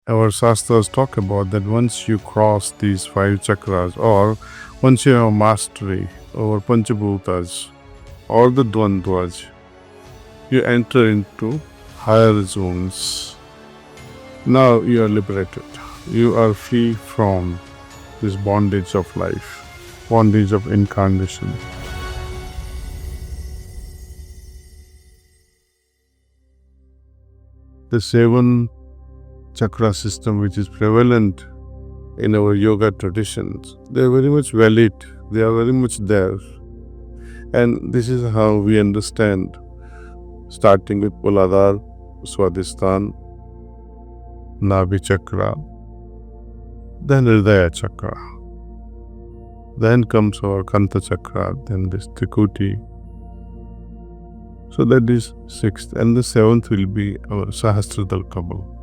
our shastras talk about that once you cross these 5 chakras, or once you have mastery over Panchabhutas or the Dvandvas, you enter into higher zones. Now you are liberated. You are free from this bondage of life, bondage of incarnation. The 7 chakra system which is prevalent in our yoga traditions, they are very much valid, they are very much there. And this is how we understand, starting with Muladhara, Swadhisthana, Nabhi chakra, then Hridaya chakra. Then comes our Kanta chakra, then this Trikuti. So that is 6th, and the 7th will be our Sahasradal Kamal.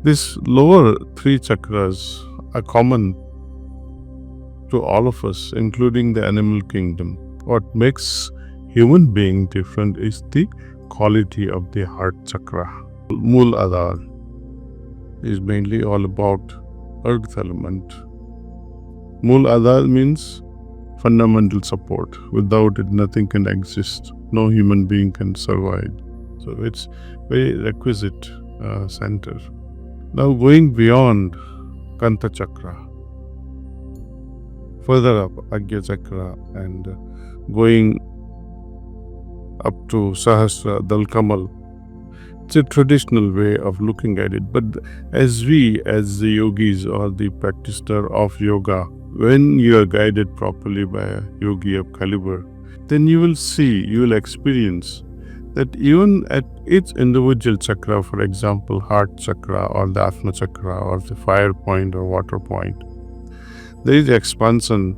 These lower 3 chakras are common to all of us, including the animal kingdom. What makes human being different is the quality of the heart chakra. Muladhara is mainly all about earth element. Muladhara means fundamental support. Without it, nothing can exist. No human being can survive. So it's very requisite center. Now going beyond Kanta chakra, further up Agya chakra, and going up to Sahasra Dal Kamal. It's a traditional way of looking at it, but as the yogis or the practitioner of yoga, when you are guided properly by a yogi of caliber, then you will see, you will experience that even at each individual chakra, for example, heart chakra or the Atma chakra or the fire point or water point, there is expansion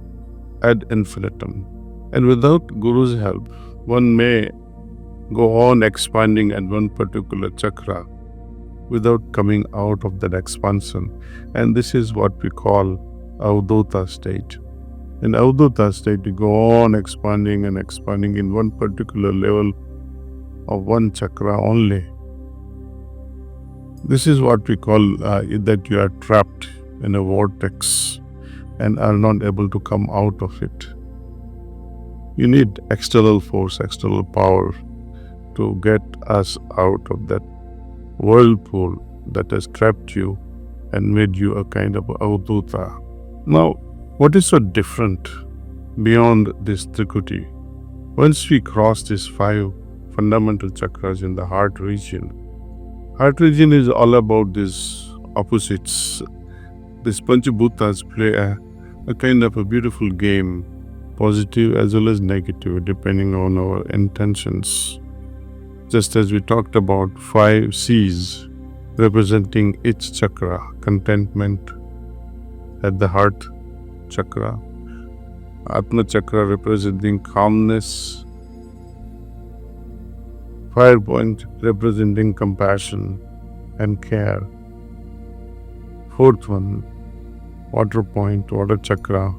ad infinitum. And without Guru's help, one may go on expanding at one particular chakra without coming out of that expansion. And this is what we call Avdota state. In Avdota state, you go on expanding and expanding in one particular level of one chakra only. This is what we call that you are trapped in a vortex and are not able to come out of it. You need external force, external power to get us out of that whirlpool that has trapped you and made you a kind of avdhuta. Now, what is so different beyond this Trikuti? Once we cross these 5 fundamental chakras in the heart region is all about these opposites. These Panchabhutas play a kind of a beautiful game, positive as well as negative, depending on our intentions. Just as we talked about 5 C's representing each chakra: contentment at the heart chakra, Atma chakra representing calmness, fire point representing compassion and care, 4th one, water point, water chakra,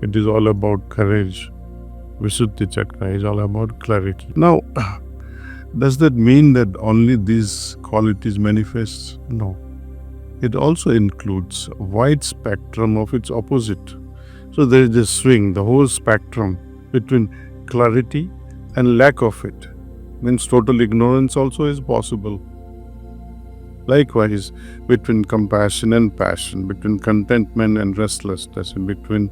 it is all about courage. Visuddhi chakra is all about clarity. Now, does that mean that only these qualities manifest? No. It also includes a wide spectrum of its opposite. So there is a swing, the whole spectrum between clarity and lack of it. Means total ignorance also is possible. Likewise, between compassion and passion, between contentment and restlessness, and between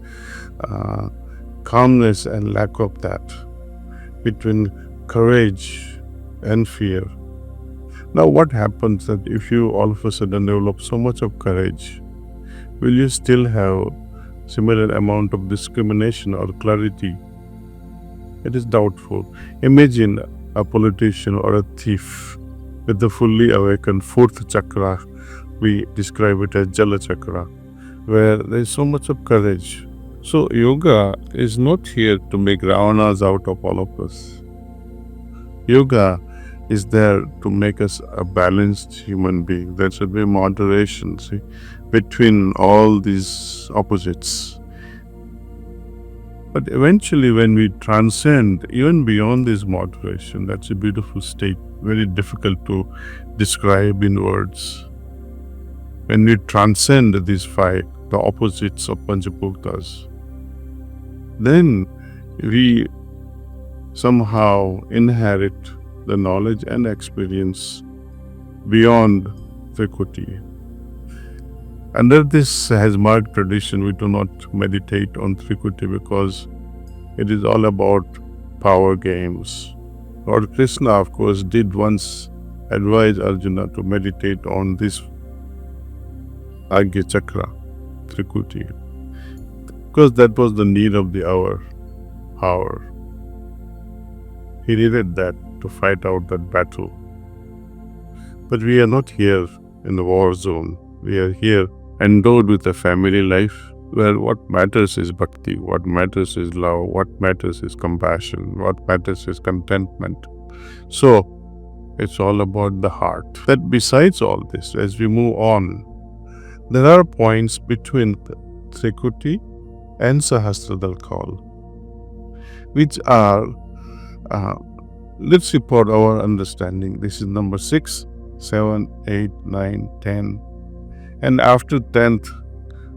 calmness and lack of that, between courage and fear. Now, what happens that if you all of a sudden develop so much of courage, will you still have similar amount of discrimination or clarity? It is doubtful. Imagine a politician or a thief with the fully awakened 4th chakra. We describe it as Jala chakra, where there is so much of courage. So yoga is not here to make Ravanas out of all of us. Yoga is there to make us a balanced human being. There should be moderation, between all these opposites. But eventually when we transcend even beyond this moderation, that's a beautiful state, very difficult to describe in words. When we transcend these five, the opposites of Panchbhutas, then we somehow inherit the knowledge and experience beyond Trikuti. Under this has-marked tradition, we do not meditate on Trikuti because it is all about power games. Lord Krishna, of course, did once advise Arjuna to meditate on this Agya Chakra, Trikuti, because that was the need of the hour. He needed that to fight out that battle. But we are not here in the war zone. We are here endowed with a family life where what matters is bhakti, what matters is love, what matters is compassion, what matters is contentment. So, it's all about the heart. That besides all this, as we move on, there are points between Trikuti and Sahasradal Kaul, which are, let's see for our understanding. This is number 6, 7, 8, 9, 10. And after 10th,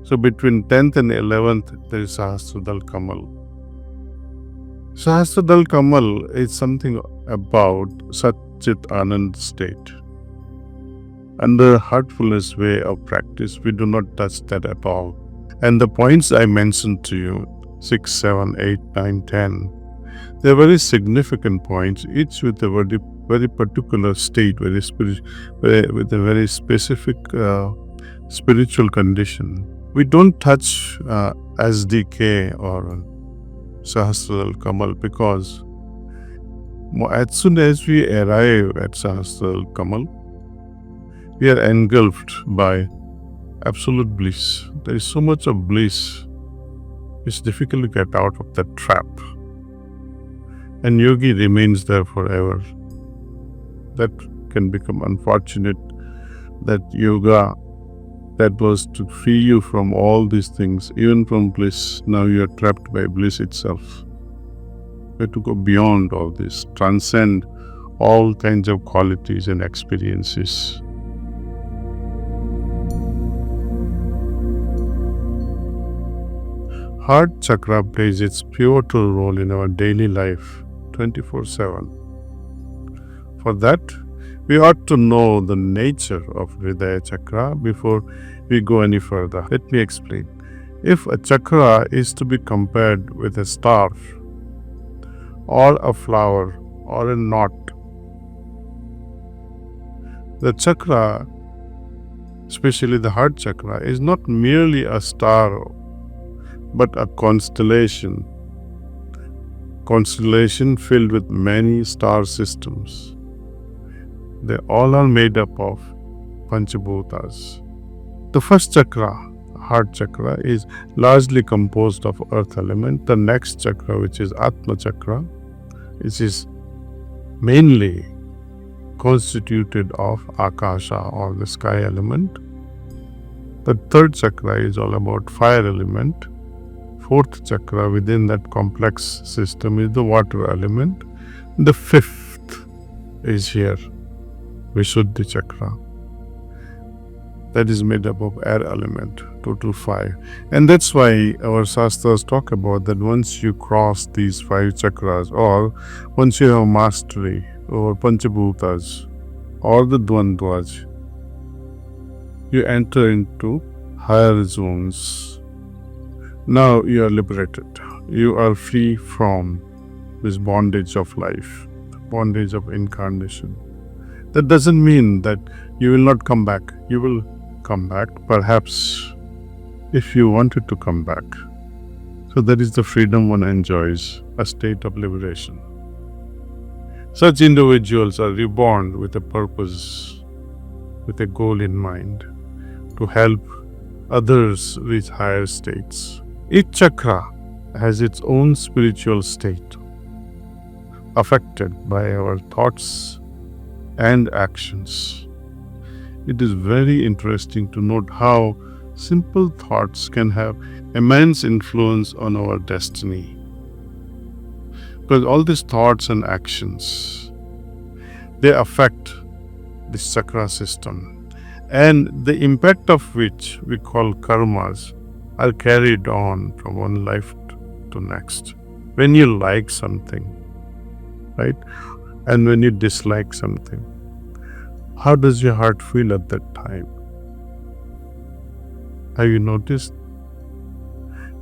so between 10th and 11th, there is Sahasradal Kamal. Sahasradal Kamal is something about Satchit Anand state. Under Heartfulness way of practice, we do not touch that at all. And the points I mentioned to you, 6, 7, 8, 9, 10, they are very significant points, each with a very particular state, with a very specific spiritual condition. We don't touch SDK or Sahasradal Kamal because as soon as we arrive at Sahasradal Kamal, we are engulfed by absolute bliss. There is so much of bliss, it's difficult to get out of that trap. And yogi remains there forever. That can become unfortunate, that yoga that was to free you from all these things, even from bliss, now you are trapped by bliss itself. You have to go beyond all this, transcend all kinds of qualities and experiences. Heart chakra plays its pivotal role in our daily life 24/7. For that, we ought to know the nature of Hridaya chakra before we go any further. Let me explain. If a chakra is to be compared with a star, or a flower, or a knot, the chakra, especially the heart chakra, is not merely a star but a constellation filled with many star systems. They all are made up of Panchabhutas. The first chakra, heart chakra, is largely composed of earth element. The next chakra, which is Atma chakra, which is mainly constituted of Akasha or the sky element. The third chakra is all about fire element. Fourth chakra within that complex system is the water element. The fifth is here, Vishuddhi chakra. That is made up of air element, total 5. And that's why our Shastras talk about that once you cross these 5 chakras, or once you have mastery over Panchabhutas or the Dvandvas, you enter into higher zones. Now you are liberated. You are free from this bondage of life, bondage of incarnation. That doesn't mean that you will not come back. You will come back, perhaps, if you wanted to come back. So that is the freedom one enjoys, a state of liberation. Such individuals are reborn with a purpose, with a goal in mind, to help others reach higher states. Each chakra has its own spiritual state, affected by our thoughts and actions. It is very interesting to note how simple thoughts can have immense influence on our destiny. Because all these thoughts and actions, they affect this chakra system, and the impact of which we call karmas are carried on from one life to next. When you like something, right, and when you dislike something, how does your heart feel at that time? Have you noticed?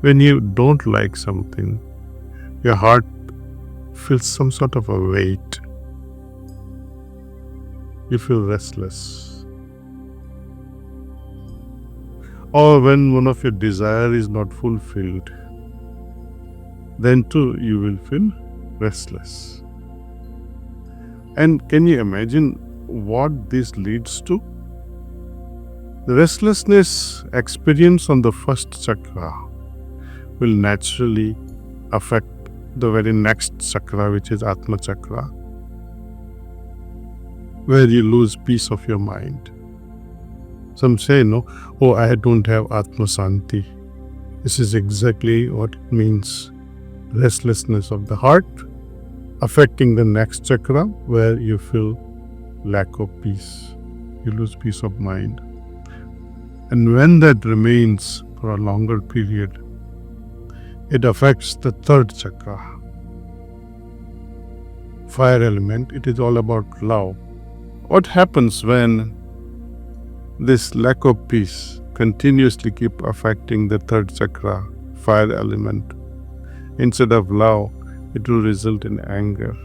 When you don't like something, your heart feels some sort of a weight. You feel restless. Or when one of your desires is not fulfilled, then too you will feel restless. And can you imagine what this leads to? The restlessness experienced on the first chakra will naturally affect the very next chakra, which is Atma chakra, where you lose peace of your mind. Some say, no, oh, I don't have Atma Santi. This is exactly what it means. Restlessness of the heart affecting the next chakra, where you feel lack of peace. You lose peace of mind. And when that remains for a longer period, it affects the third chakra, fire element. It is all about love. What happens when this lack of peace continuously keep affecting the third chakra, fire element? Instead of love, it will result in anger.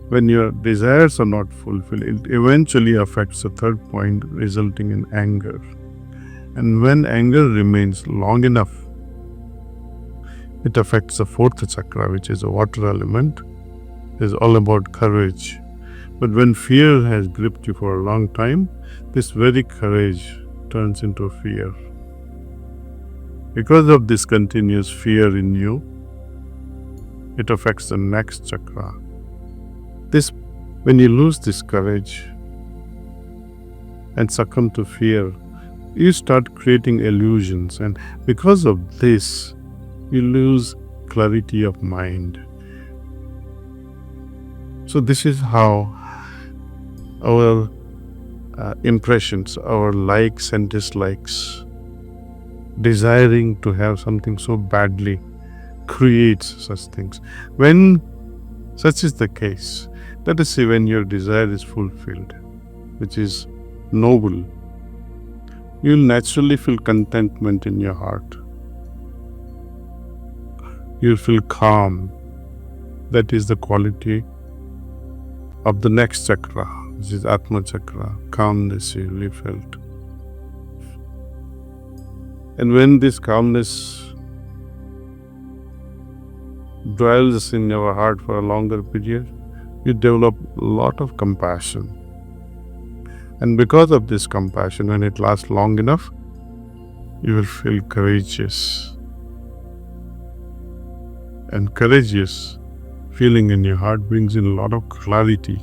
When your desires are not fulfilled, it eventually affects the third point, resulting in anger. And when anger remains long enough, it affects the fourth chakra, which is a water element. It is all about courage. But when fear has gripped you for a long time, this very courage turns into fear. Because of this continuous fear in you, it affects the next chakra. When you lose this courage and succumb to fear, you start creating illusions, and because of this, you lose clarity of mind. So this is how our impressions, our likes and dislikes, desiring to have something so badly, creates such things. When such is the case, let us say when your desire is fulfilled, which is noble, you will naturally feel contentment in your heart. You will feel calm. That is the quality of the next chakra, which is Atma chakra. Calmness you really felt. And when this calmness dwells in your heart for a longer period, you develop a lot of compassion. And because of this compassion, when it lasts long enough, you will feel courageous. And courageous feeling in your heart brings in a lot of clarity.